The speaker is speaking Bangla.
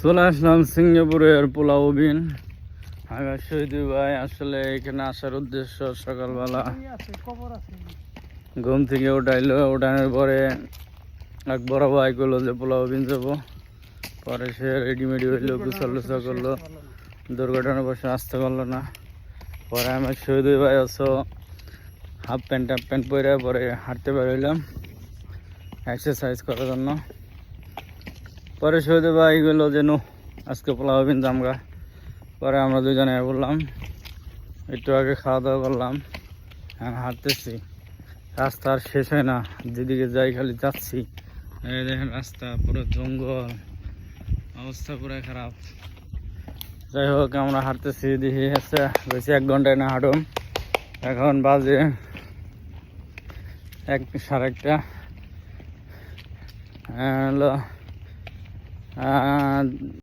চলে আসলাম সিঙ্গাপুরের পোলাও বিন আগে শহীদ ভাই। আসলে এখানে আসার উদ্দেশ্য সকালবেলা ঘুম থেকে উঠাইলো, উঠানোর পরে এক বড় ভাই করলো যে পোলাও বিন যাবো। পরে সে রেডিমেডি হইলো, গুছালুচা করলো, দুর্ঘটনার বসে আসতে পারলো না। পরে আমার শহীদ ভাই আছো হাফ প্যান্ট পরে পরে হাঁটতে বেরোইলাম এক্সারসাইজ করার জন্য। পরে শহীদ ভাই গেলো যে নো আজকে পোলাও বিন জামগা। পরে আমরা দুজনে বললাম, একটু আগে খাওয়া দাওয়া করলাম, এখন হাঁটতেছি। রাস্তা আর শেষ হয় না, যেদিকে যাই খালি যাচ্ছি। এই দেখেন রাস্তা পুরো জঙ্গল, অবস্থা পুরো খারাপ। যাই হোক আমরা হাঁটতেছি, দেখি হচ্ছে বেশি 1 ঘন্টায় না হাঁটুম। এখন বাজে 1:30 হলো